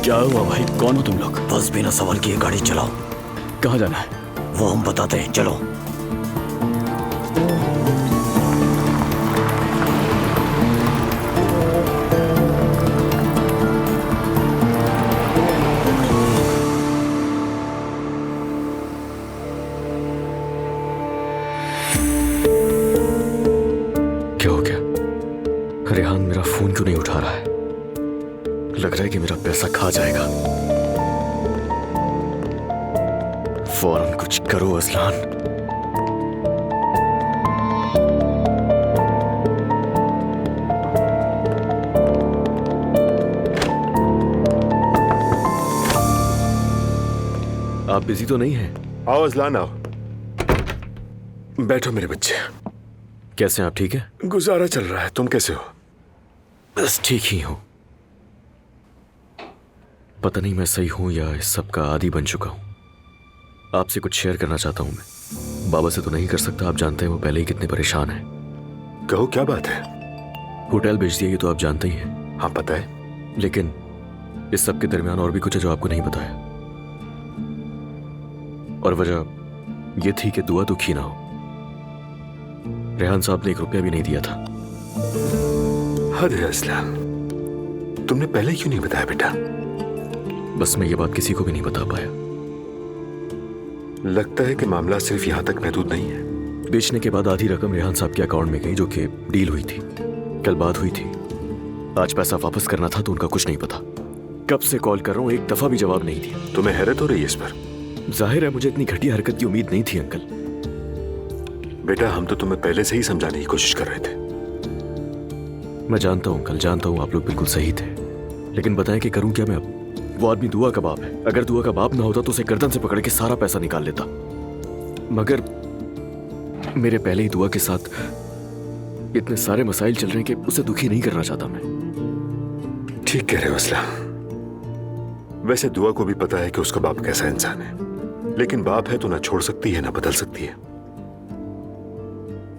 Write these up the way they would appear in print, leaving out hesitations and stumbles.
क्या हुआ भाई, कौन हो तुम लोग? बस बिना सवाल किए गाड़ी चलाओ। कहाँ जाना है? वो हम बताते हैं, चलो। क्या हो गया? रेहान मेरा फोन क्यों नहीं उठा रहा है? लग रहा है कि मेरा पैसा खा जाएगा। फौरन कुछ करो असलान। आप बिजी तो नहीं हैं? आओ असलान आओ, बैठो मेरे बच्चे। कैसे हैं आप? ठीक है? गुजारा चल रहा है, तुम कैसे हो? बस ठीक ही हूं। पता नहीं मैं सही हूं या इस सब का आदी बन चुका हूं। आपसे कुछ शेयर करना चाहता हूं मैं। बाबा से तो नहीं कर सकता, आप जानते हैं वो पहले ही कितने परेशान हैं। कहो क्या बात है? होटल भेज दिया ये तो आप जानते ही हैं। हाँ पता है। लेकिन इस सब के दरमियान और भी कुछ है जो आपको नहीं बताया, और वजह ये थी कि दुआ दुखी ना हो। रेहान साहब ने 1 रुपया भी नहीं दिया था। हद है असलान, तुमने पहले क्यों नहीं बताया बेटा? बस मैं ये बात किसी को भी नहीं बता पाया। लगता है कि मामला सिर्फ यहाँ तक महदूद नहीं है। बेचने के बाद आधी रकम रेहान साहब के अकाउंट में गई, जो कि डील हुई थी, कल बात हुई थी। आज पैसा वापस करना था तो उनका कुछ नहीं पता। कब से कॉल कर रहा हूं, एक दफा भी जवाब नहीं दिया। तुम्हें हैरत हो रही है इस पर? जाहिर है मुझे इतनी घटिया हरकत की उम्मीद नहीं थी अंकल। बेटा हम तो तुम्हें पहले से ही समझाने की कोशिश कर रहे थे। मैं जानता हूं अंकल, जानता हूं आप लोग बिल्कुल सही थे, लेकिन बताएं कि करूं क्या मैं अब? वो आदमी दुआ का बाप है। अगर दुआ का बाप ना होता तो उसे गर्दन से पकड़ के सारा पैसा निकाल लेता, मगर मेरे पहले ही दुआ के साथ इतने सारे मसाइल चल रहे हैं कि उसे दुखी नहीं करना चाहता मैं। ठीक कह रहे हो असला। वैसे दुआ को भी पता है कि उसका बाप कैसा इंसान है, लेकिन बाप है तो ना छोड़ सकती है ना बदल सकती है।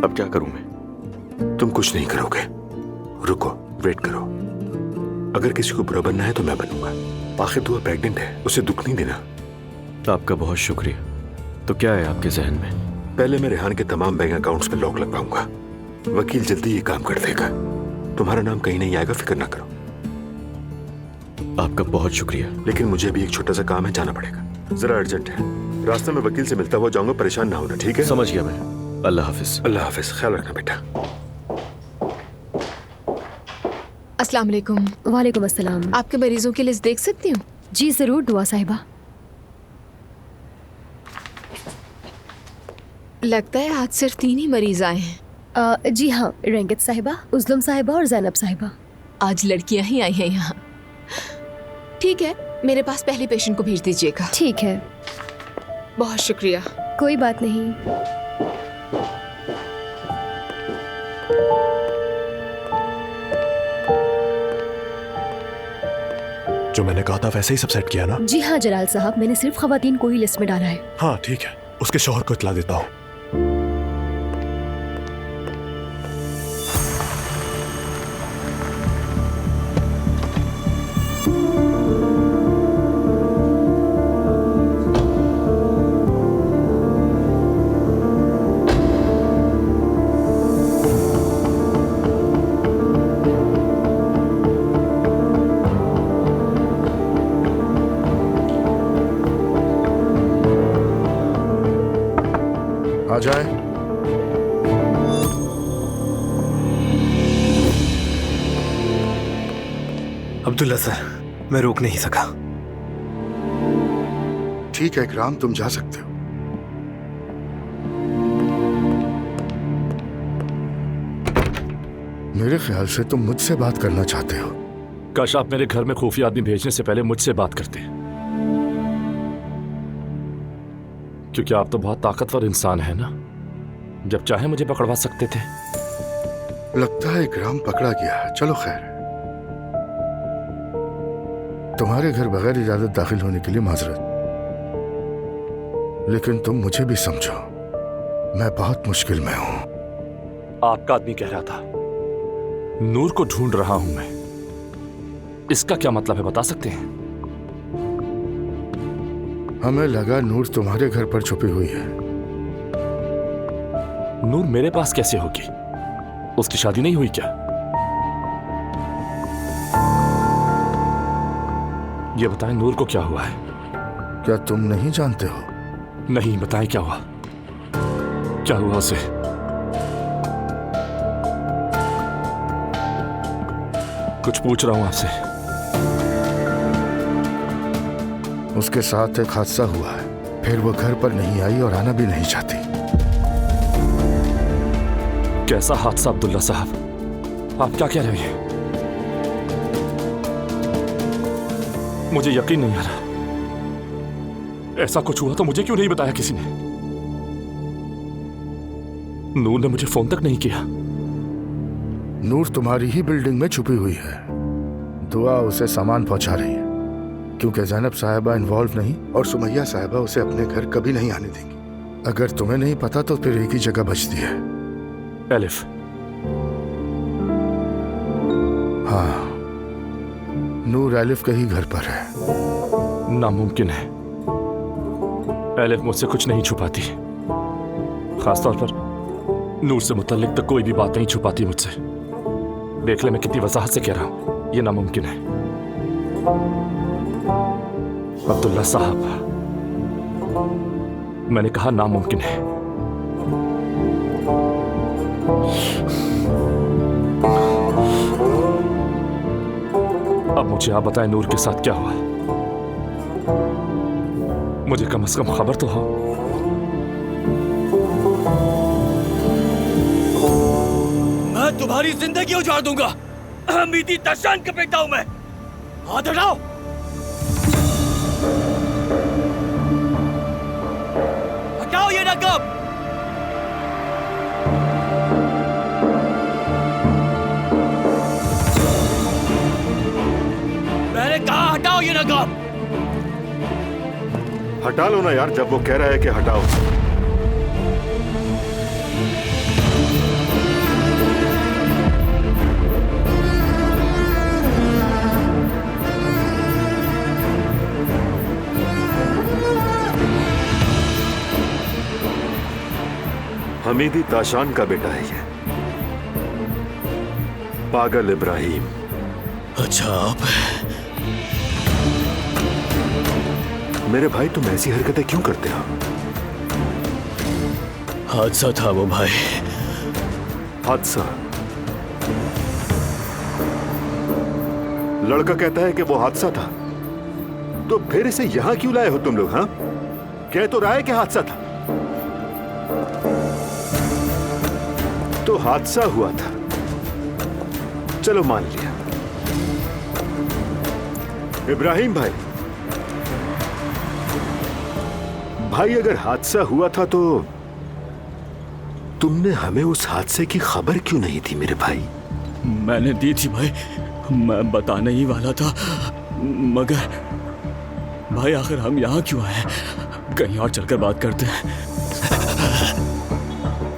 अब क्या करूं मैं? तुम कुछ नहीं करोगे, रुको, वेट करो। अगर किसी को बुरा बनना है तो मैं बनूंगा। आखिर दुआ प्रेग्नेंट है, उसे दुख नहीं देना। आपका बहुत शुक्रिया। तो क्या है आपके जहन में? पहले मैं रेहान के तमाम बैंक अकाउंट्स पे लॉक लगवाऊंगा। वकील जल्दी ये काम कर देगा। तुम्हारा नाम कहीं नहीं आएगा, फिक्र ना करो। आपका बहुत शुक्रिया। लेकिन मुझे अभी एक छोटा सा काम है, जाना पड़ेगा, जरा अर्जेंट है। रास्ते में वकील से मिलता हुआ जाऊंगा, परेशान ना होना, ठीक है? समझ गया मैं। अल्लाह हाफिज। अल्लाह हाफिज, ख्याल रखना बेटा। अस्सलाम वालेकुम। वालेकुम अस्सलाम। आपके मरीजों की लिस्ट देख सकती हूँ? जी जरूर दुआ साहिबा। लगता है आज सिर्फ 3 ही मरीज आए हैं। जी हाँ, रंगत साहिबा, उज़लम साहिबा और ज़ैनब साहिबा। आज लड़कियां ही आई हैं यहाँ। ठीक है, मेरे पास पहले पेशेंट को भेज दीजिएगा। ठीक है, बहुत शुक्रिया। कोई बात नहीं। जो मैंने कहा था वैसे ही सब सेट किया ना? जी हाँ जलाल साहब, मैंने सिर्फ खवातीन को ही लिस्ट में डाला है। हाँ ठीक है, उसके शौहर को इतला देता हूँ। आ जाए। अब्दुल्ला सर, मैं रोक नहीं सका। ठीक है इकराम, तुम जा सकते हो। मेरे ख्याल से तुम मुझसे बात करना चाहते हो। काश आप मेरे घर में खुफिया आदमी भेजने से पहले मुझसे बात करते, क्योंकि आप तो बहुत ताकतवर इंसान हैं ना, जब चाहे मुझे पकड़वा सकते थे। लगता है इकराम पकड़ा गया है। चलो खैर, तुम्हारे घर बगैर इजाजत दाखिल होने के लिए माजरत, लेकिन तुम मुझे भी समझो, मैं बहुत मुश्किल में हूं। आपका आदमी कह रहा था नूर को ढूंढ रहा हूं मैं, इसका क्या मतलब है बता सकते हैं? हमें लगा नूर तुम्हारे घर पर छुपी हुई है। नूर मेरे पास कैसे होगी? उसकी शादी नहीं हुई क्या? ये बताएं नूर को क्या हुआ है? क्या तुम नहीं जानते हो? नहीं, बताएं क्या हुआ? क्या हुआ उसे? कुछ पूछ रहा हूं आपसे। उसके साथ एक हादसा हुआ है, फिर वो घर पर नहीं आई और आना भी नहीं चाहती। कैसा हादसा अब्दुल्ला साहब? आप क्या कह रहे हैं? मुझे यकीन नहीं आ रहा। ऐसा कुछ हुआ तो मुझे क्यों नहीं बताया किसी ने? नूर ने मुझे फोन तक नहीं किया। नूर तुम्हारी ही बिल्डिंग में छुपी हुई है। दुआ उसे सामान पहुंचा रही है, क्योंकि ज़ैनब साहिबा इन्वॉल्व नहीं और सुमैया साहिबा उसे अपने घर कभी नहीं आने देंगी। अगर तुम्हें नहीं पता तो फिर एक ही जगह बचती है। एलिफ। हाँ, नूर एलिफ के ही घर पर है। नामुमकिन है। एलिफ मुझसे कुछ नहीं छुपाती, खासतौर पर नूर से मुतल्लिक तो कोई भी बात नहीं छुपाती मुझसे। देख ले मैं कितनी वजाहत से कह रहा हूं, यह नामुमकिन है। अब्दुल्ला साहब, मैंने कहा नामुमकिन है। अब मुझे आप बताएं नूर के साथ क्या हुआ? मुझे कम से कम खबर तो हो। मैं तुम्हारी जिंदगी उजाड़ दूंगा। हमीदी ताशान का बेटा हूं मैं। हाथ हटाओ। हटाओ ये नकाब। मैंने कहा हटाओ ये नकाब। हटा लो ना यार, जब वो कह रहा है कि हटाओ। हमीदी ताशान का बेटा है ये, पागल इब्राहिम। अच्छा आप? मेरे भाई तुम ऐसी हरकतें क्यों करते हो? हादसा था वो भाई। हादसा? लड़का कहता है कि वो हादसा था, तो फिर इसे यहां क्यों लाए हो तुम लोग? हाँ, कह तो रहा है कि हादसा था। तो हादसा हुआ था, चलो मान लिया। इब्राहिम भाई, अगर हादसा हुआ था तो तुमने हमें उस हादसे की खबर क्यों नहीं दी मेरे भाई? मैंने दी थी भाई, मैं बताने ही वाला था, मगर भाई आखिर हम यहाँ क्यों आए? कहीं और चलकर बात करते हैं।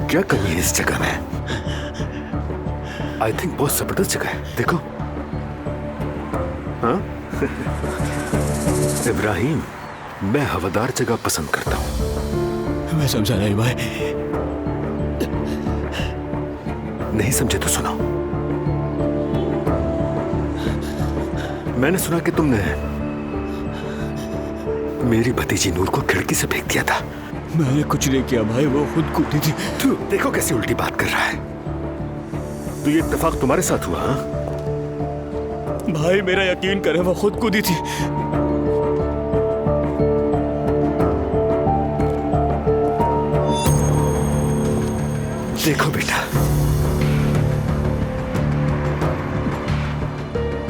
क्या कमी है इस जगह में? आई थिंक बहुत जबरदस्त जगह है, देखो। हाँ? इब्राहिम, मैं हवादार जगह पसंद करता हूं। मैं समझा नहीं भाई। नहीं समझे तो सुनो। मैंने सुना कि तुमने मेरी भतीजी नूर को खिड़की से फेंक दिया था। मैंने कुछ नहीं किया भाई, वो खुद कूदी थी। तू देखो कैसी उल्टी बात कर रहा है। तो ये इत्तेफाक तुम्हारे साथ हुआ? हाँ? भाई मेरा यकीन करें, वो खुद कूदी थी। देखो बेटा,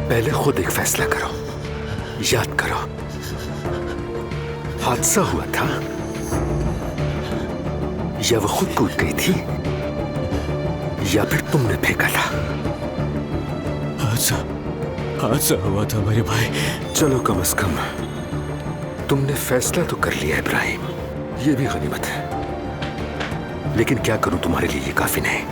पहले खुद एक फैसला करो, याद करो, हादसा हुआ था या वो खुद कूद गई थी या फिर तुमने फेंका था? हादसा हुआ था मेरे भाई। चलो कम से कम तुमने फैसला तो कर लिया इब्राहिम, ये भी गनीमत है। लेकिन क्या करूं, तुम्हारे लिए ये काफी नहीं।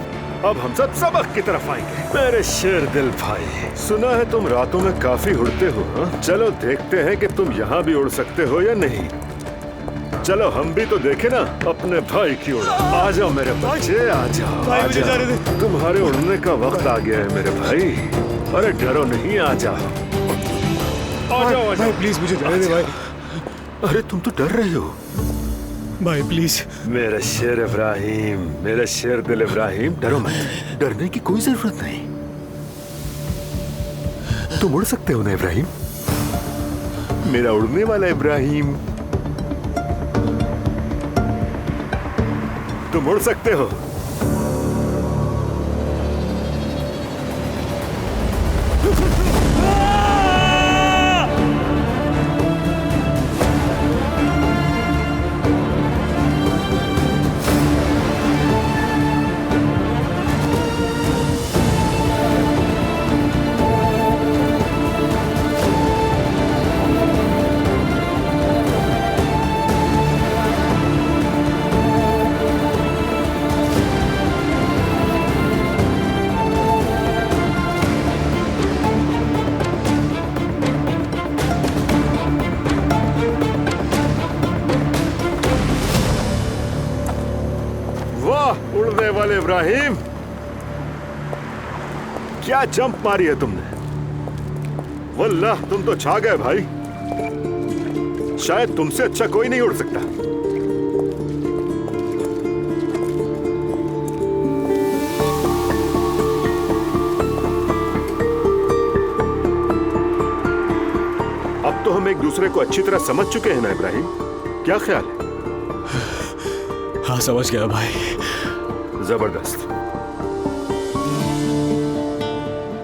अब हम सब सबक की तरफ आएंगे। मेरे शेर दिल भाई, सुना है तुम रातों में काफी उड़ते हो। हाँ? चलो देखते हैं कि तुम यहाँ भी उड़ सकते हो या नहीं। चलो हम भी तो देखे ना अपने भाई की उड़। आ जाओ मेरे बच्चे, आ जाओ, भाई, आ मुझे जाने जाओ। दे। तुम्हारे उड़ने का वक्त आ गया है मेरे भाई। अरे डरो नहीं, आ जाओ, आ जाओ, आ जाओ। प्लीज मुझे जाने दे भाई। अरे तुम तो डर रहे हो। भाई प्लीज। मेरा शेर इब्राहिम, मेरा शेर दिल इब्राहिम, डरो मत। डरने की कोई जरूरत नहीं। तुम उड़ सकते हो ना इब्राहिम, मेरा उड़ने वाला इब्राहिम। तुम उड़ सकते हो। वाह उड़ने वाले इब्राहिम, क्या जंप मारी है तुमने। वल्लाह तुम तो छा गए भाई। शायद तुमसे अच्छा कोई नहीं उड़ सकता। अब तो हम एक दूसरे को अच्छी तरह समझ चुके हैं ना इब्राहिम, क्या ख्याल है। हाँ समझ गया भाई। जबरदस्त।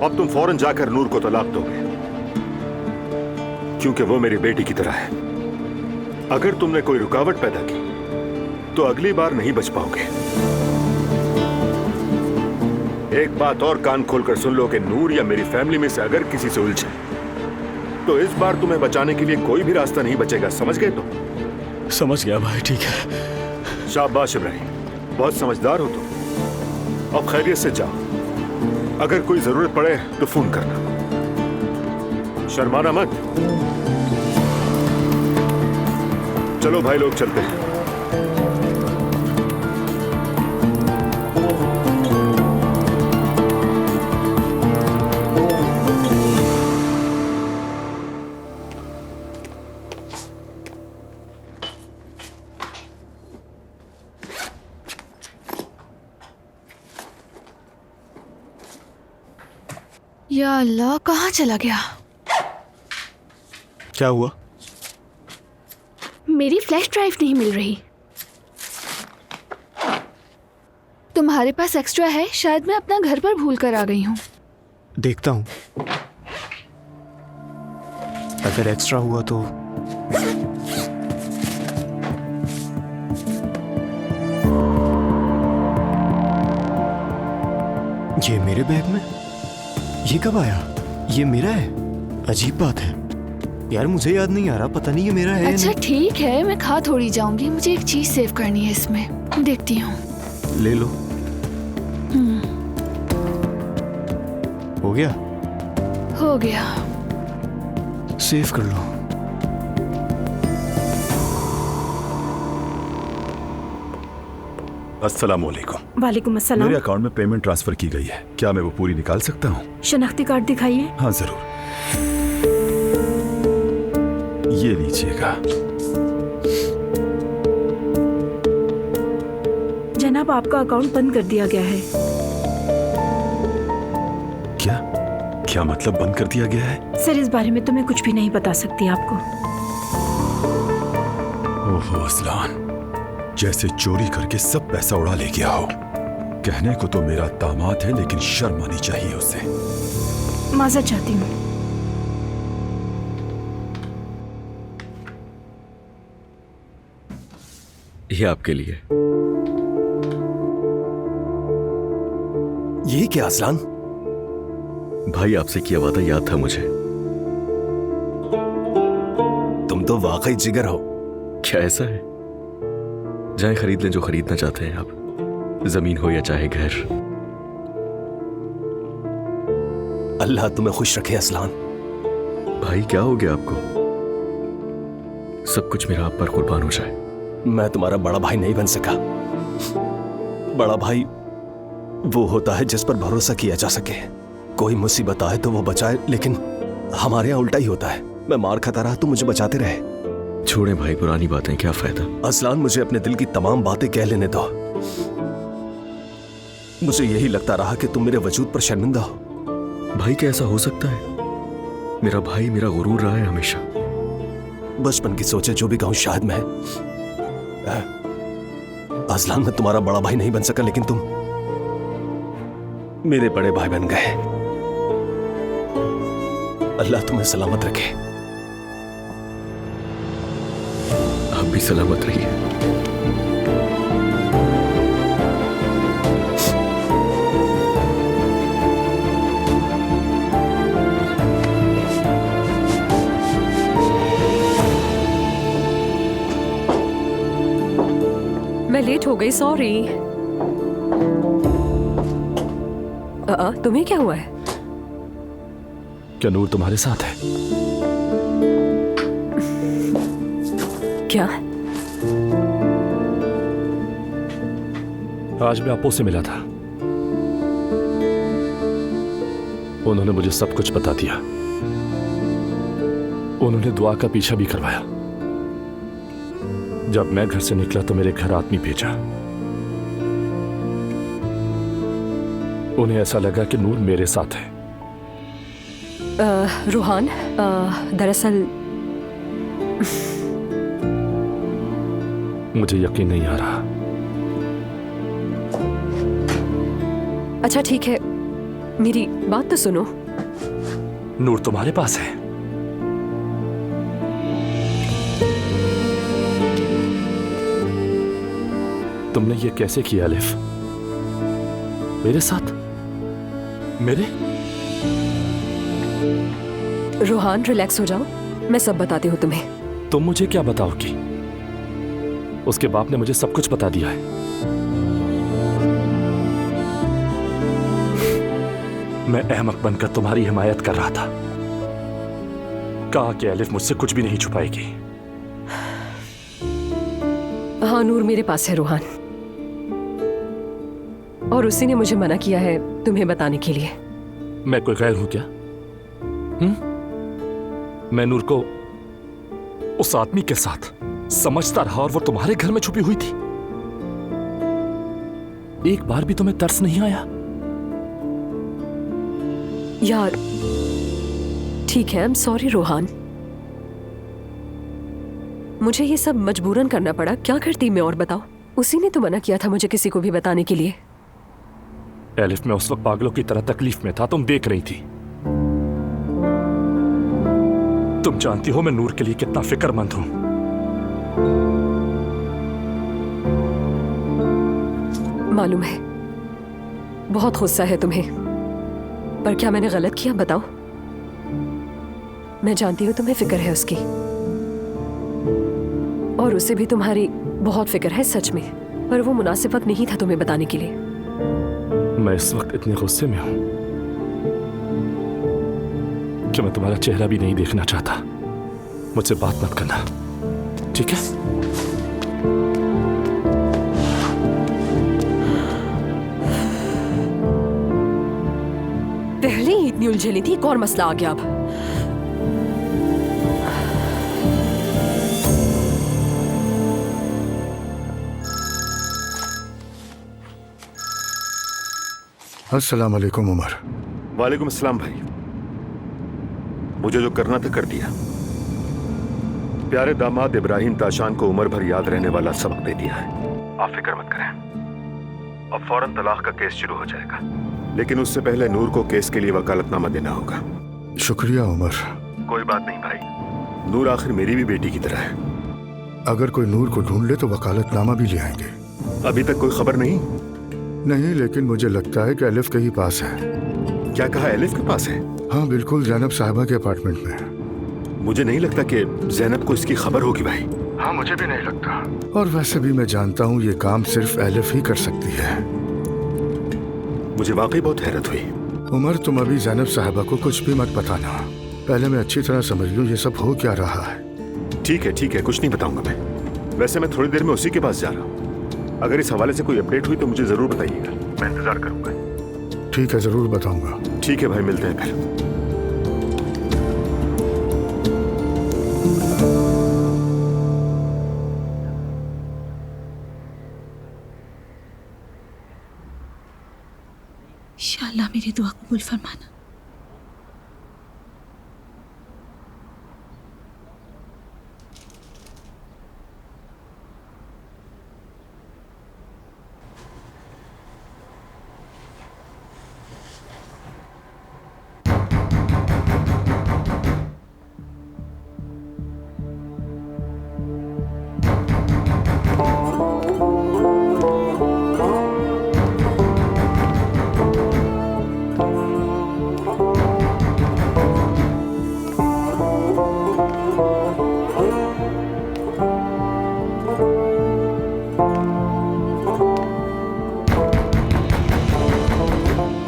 अब तुम फौरन जाकर नूर को तलाक दोगे, क्योंकि वो मेरी बेटी की तरह है। अगर तुमने कोई रुकावट पैदा की तो अगली बार नहीं बच पाओगे। एक बात और कान खोलकर सुन लो कि नूर या मेरी फैमिली में से अगर किसी से उलझे तो इस बार तुम्हें बचाने के लिए कोई भी रास्ता नहीं बचेगा। समझ गए तुम? समझ गया भाई, ठीक है। शाबाश इब्राहिम, बहुत समझदार हो तुम। अब खैरियत से जाओ, अगर कोई जरूरत पड़े तो फोन करना, शर्माना मत। चलो भाई लोग चलते हैं। या अल्लाह, कहाँ चला गया। क्या हुआ? मेरी फ्लैश ड्राइव नहीं मिल रही। तुम्हारे पास एक्स्ट्रा है? शायद मैं अपना घर पर भूल कर आ गई हूँ। देखता हूँ, अगर एक्स्ट्रा हुआ तो। ये मेरे बैग में? ये कब आया? ये मेरा है? अजीब बात है यार, मुझे याद नहीं आ रहा, पता नहीं ये मेरा है। अच्छा ठीक है, मैं खा थोड़ी जाऊंगी, मुझे एक चीज सेव करनी है इसमें, देखती हूँ। ले लो। हो गया? हो गया। सेव कर लो। अस्सलामुअलैकुम। वालेकुम अस्सलाम। मेरे अकाउंट में पेमेंट ट्रांसफर की गई है, क्या मैं वो पूरी निकाल सकता हूँ? शनाख्ती कार्ड दिखाइए। हाँ जरूर, ये लीजिएगा। जनाब, आपका अकाउंट बंद कर दिया गया है। क्या क्या मतलब बंद कर दिया गया है? सर, इस बारे में तो मैं कुछ भी नहीं बता सकती आपको। ओहो असलान, जैसे चोरी करके सब पैसा उड़ा ले गया हो। कहने को तो मेरा दामाद है, लेकिन शर्म आनी चाहिए उसे। माजरत चाहती हूँ। ये आपके लिए। ये क्या असलान? भाई आपसे किया वादा याद था मुझे। तुम तो वाकई जिगर हो। क्या ऐसा है? जाएं खरीद लें जो खरीदना चाहते हैं आप, जमीन हो या चाहे घर। अल्लाह तुम्हें खुश रखे असलान। भाई क्या हो गया आपको? सब कुछ मेरा आप पर कुर्बान हो जाए, मैं तुम्हारा बड़ा भाई नहीं बन सका। बड़ा भाई वो होता है जिस पर भरोसा किया जा सके। कोई मुसीबत आए तो वो बचाए, लेकिन हमारे यहाँ उल्टा ही होता है। मैं मार खाता रहा तो मुझे बचाते रहे। छोड़े भाई, पुरानी बातें, क्या फायदा। असलान, मुझे अपने दिल की तमाम बातें कह लेने दो। मुझे यही लगता रहा कि तुम मेरे वजूद पर शर्मिंदा हो। भाई क्या ऐसा हो सकता है? मेरा भाई मेरा गुरूर रहा है हमेशा। बचपन की सोचे जो भी कहूं, शायद मैं असलान मैं तुम्हारा बड़ा भाई नहीं बन सका, लेकिन तुम मेरे बड़े भाई बन गए। अल्लाह तुम्हें सलामत रखे। आप भी सलामत रहिए। मैं लेट हो गई, सॉरी। तुम्हें क्या हुआ है? क्या नूर तुम्हारे साथ है? क्या? आज मैं आपो से मिला था। उन्होंने मुझे सब कुछ बता दिया। उन्होंने दुआ का पीछा भी करवाया। जब मैं घर से निकला तो मेरे घर आदमी भेजा। उन्हें ऐसा लगा कि नूर मेरे साथ है। रूहान, दरअसल मुझे यकीन नहीं आ रहा। अच्छा ठीक है, मेरी बात तो सुनो। नूर तुम्हारे पास है? तुमने ये कैसे किया अलिफ? मेरे साथ? मेरे? रूहान, रिलैक्स हो जाओ, मैं सब बताती हूँ तुम्हें। तुम मुझे क्या बताओगी? उसके बाप ने मुझे सब कुछ बता दिया है। मैं अहमक बनकर तुम्हारी हिमायत कर रहा था। कहा कि अलिफ मुझसे कुछ भी नहीं छुपाएगी। हाँ, नूर मेरे पास है रूहान, और उसी ने मुझे मना किया है तुम्हें बताने के लिए। मैं कोई गैर हूं क्या? मैं नूर को उस आदमी के साथ समझता रहा और वो तुम्हारे घर में छुपी हुई थी। एक बार भी तुम्हें तरस नहीं आया? यार ठीक है, आई एम सॉरी रूहान। मुझे ये सब मजबूरन करना पड़ा। क्या करती मैं, और बताओ। उसी ने तो मना किया था मुझे किसी को भी बताने के लिए। एलिफ, मैं उस वक्त पागलों की तरह तकलीफ में था, तुम देख रही थी। तुम जानती हो मैं नूर के लिए कितना फिक्रमंद हूं। मालूम है, बहुत गुस्सा है तुम्हें, पर क्या मैंने गलत किया बताओ? मैं जानती हूं तुम्हें फिक्र है उसकी, और उसे भी तुम्हारी बहुत फिक्र है सच में, पर वो मुनासिब वक्त नहीं था तुम्हें बताने के लिए। मैं इस वक्त इतने गुस्से में हूं कि मैं तुम्हारा चेहरा भी नहीं देखना चाहता। मुझसे बात मत करना, ठीक है? पहले ही इतनी उलझनी थी, एक और मसला आ गया अब। अस्सलाम वालेकुम उमर। वालेकुम अस्सलाम भाई। मुझे जो करना था कर दिया। प्यारे दामाद इब्राहिम ताशान को उम्र भर याद रहने वाला सबक दे दिया है। आप फिक्र मत करें, अब फौरन तलाक का केस शुरू हो जाएगा, लेकिन उससे पहले नूर को केस के लिए वकालतनामा देना होगा। शुक्रिया उमर। कोई बात नहीं भाई, नूर आखिर मेरी भी बेटी की तरह है। अगर कोई नूर को ढूंढ ले तो वकालतनामा भी ले आएंगे। अभी तक कोई खबर नहीं? नहीं, लेकिन मुझे लगता है कि एलिफ के ही पास है। क्या कहा, एलिफ के पास है? हाँ बिल्कुल, जैनब साहिबा के अपार्टमेंट में। मुझे नहीं लगता कि जैनब को इसकी खबर होगी भाई। हाँ, मुझे भी नहीं लगता। और वैसे भी मैं जानता हूँ ये काम सिर्फ एलिफ ही कर सकती है। मुझे वाकई बहुत हैरत हुई। उमर, तुम अभी जैनब साहिबा को कुछ भी मत बताना। पहले मैं अच्छी तरह समझ लूँ ये सब हो क्या रहा है। ठीक है, कुछ नहीं बताऊंगा मैं। वैसे मैं थोड़ी देर में उसी के पास जा रहा हूँ। अगर इस हवाले से कोई अपडेट हुई तो मुझे जरूर बताइएगा, मैं इंतजार करूंगा। ठीक है, जरूर बताऊंगा। ठीक है भाई, मिलते हैं फिर। इंशाअल्लाह मेरी दुआ कबूल फरमाना।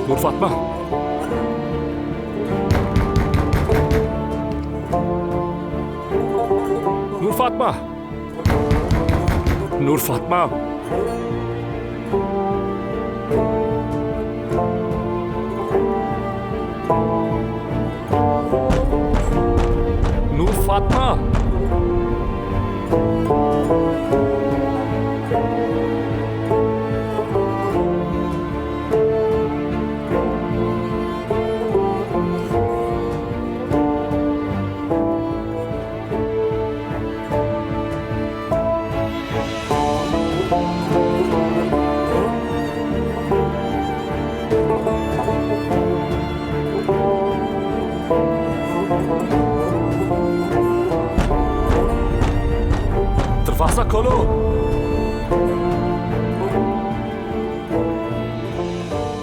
नूर फातिमा, नूर फातिमा, नूर फातिमा, नूर फातिमा। दरवाजा खोलो।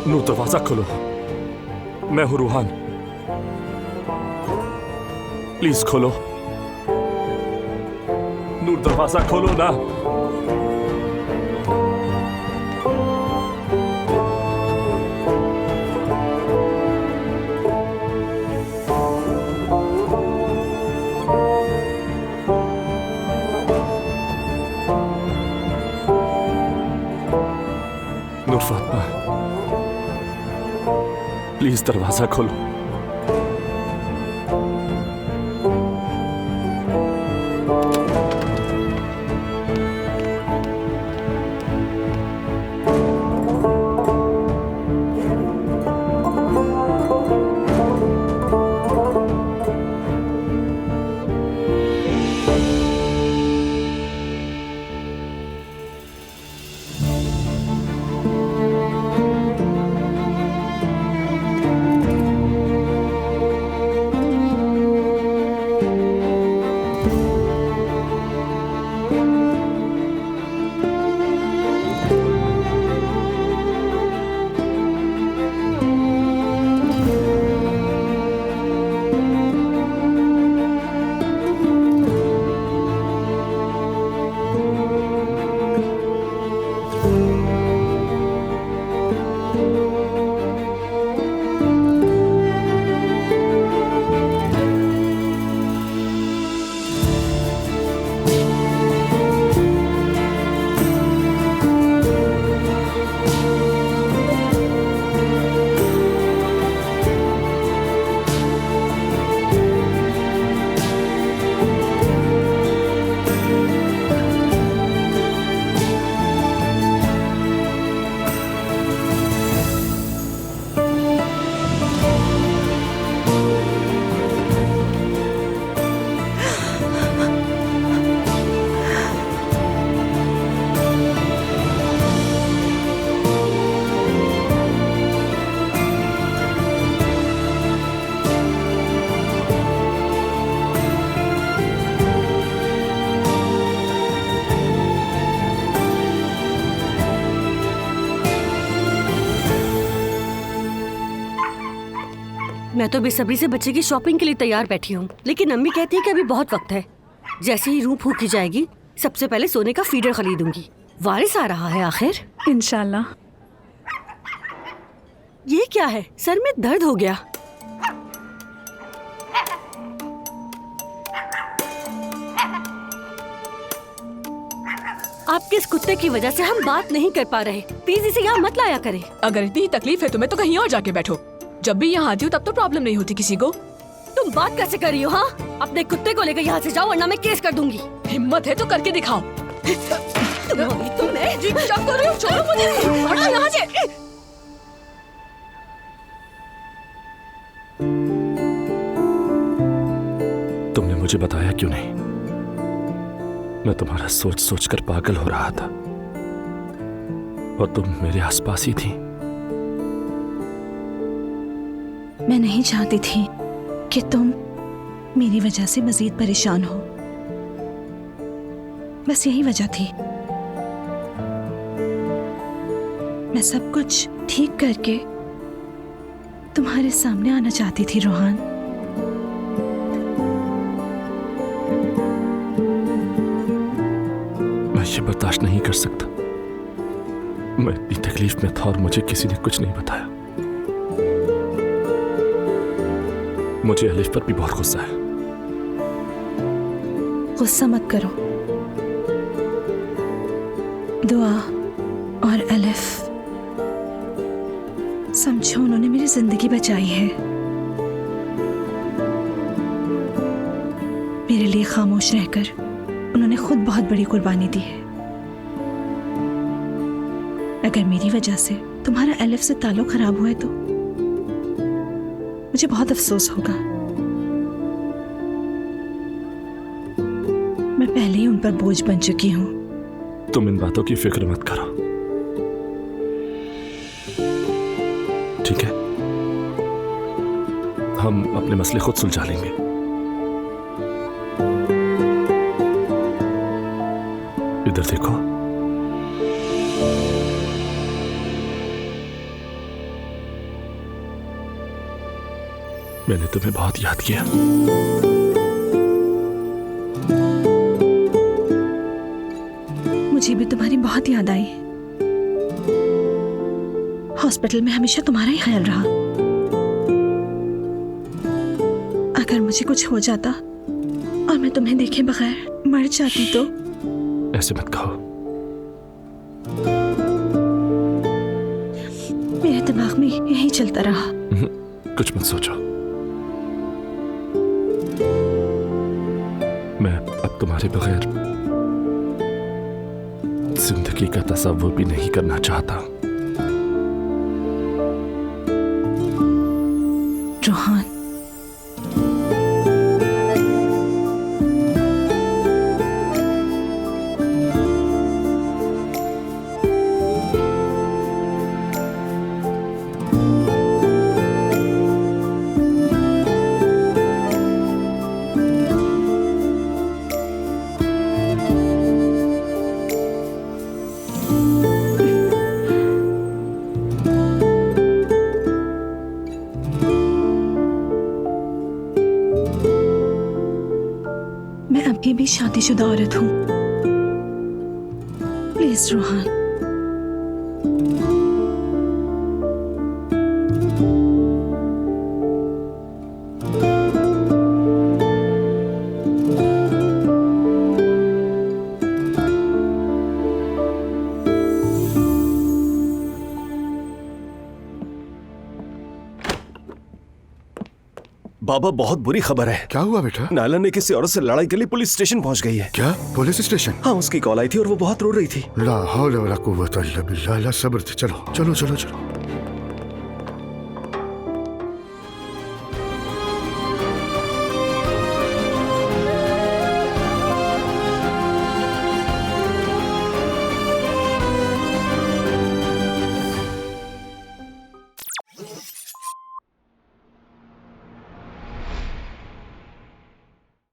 नूर, दरवाजा खोलो। मैं हूं रूहान, प्लीज खोलो। नूर, दरवाजा खोलो ना। नूर फातिमा, प्लीज दरवाजा खोलो। मैं तो बेसब्री से बच्चे की शॉपिंग के लिए तैयार बैठी हूँ, लेकिन अम्मी कहती है कि अभी बहुत वक्त है। जैसे ही रूह फूकी जाएगी सबसे पहले सोने का फीडर खरीदूंगी। वारिस आ रहा है आखिर, इंशाल्लाह। ये क्या है? सर में दर्द हो गया। आपके इस कुत्ते की वजह से हम बात नहीं कर पा रहे। प्लीज इसे यहाँ मत लाया करें। अगर इतनी तकलीफ है तुम्हें तो कहीं और जाके बैठो। जब भी यहाँ आती हूँ तब तो प्रॉब्लम नहीं होती किसी को। तुम बात कैसे कर रही हो? हाँ, अपने कुत्ते को लेकर यहाँ से जाओ वरना मैं केस कर दूंगी। हिम्मत है तो करके दिखाओ। तुम्हें क्या कर रहे हो? छोड़ो मुझे, हटो यहाँ से। तुमने मुझे बताया क्यों नहीं? मैं तुम्हारा सोच सोच कर पागल हो रहा था और तुम मेरे आसपास ही थी। मैं नहीं चाहती थी कि तुम मेरी वजह से मजीद परेशान हो। बस यही वजह थी। मैं सब कुछ ठीक करके तुम्हारे सामने आना चाहती थी रोहान। मैं ये बर्दाश्त नहीं कर सकता। मैं इतनी तकलीफ में था और मुझे किसी ने कुछ नहीं बताया। मुझे अलिफ पर भी बहुत गुस्सा है। गुस्सा मत करो। दुआ और अलिफ, समझो उन्होंने मेरी जिंदगी बचाई है। मेरे लिए खामोश रहकर उन्होंने खुद बहुत बड़ी कुर्बानी दी है। अगर मेरी वजह से तुम्हारा अलिफ से ताल्लुक खराब हुआ है तो मुझे बहुत अफसोस होगा। मैं पहले ही उन पर बोझ बन चुकी हूं। तुम इन बातों की फिक्र मत करो, ठीक है? हम अपने मसले खुद सुलझा लेंगे। इधर देखो। मैंने तुम्हें बहुत याद किया। मुझे भी तुम्हारी बहुत याद आई। हॉस्पिटल में हमेशा तुम्हारा ही ख्याल रहा। अगर मुझे कुछ हो जाता और मैं तुम्हें देखे बगैर मर जाती तो? ऐसे मत कहो। मेरे दिमाग में यही चलता रहा। कुछ मत सोचो। मैं अब तुम्हारे बगैर जिंदगी का तसव्वुर भी नहीं करना चाहता। रोहान, मैं अभी भी शादीशुदा औरत हूं। प्लीज रोहान। बाबा, बहुत बुरी खबर है। क्या हुआ बेटा? नायला ने किसी औरत से लड़ाई के लिए पुलिस स्टेशन पहुंच गई है। क्या? Police station? हाँ, उसकी कॉल आई थी और वो बहुत रो रही थी। ला हौला वला कुव्वता इल्ला बिल्लाह। ला सब्र थे। चलो चलो चलो चलो।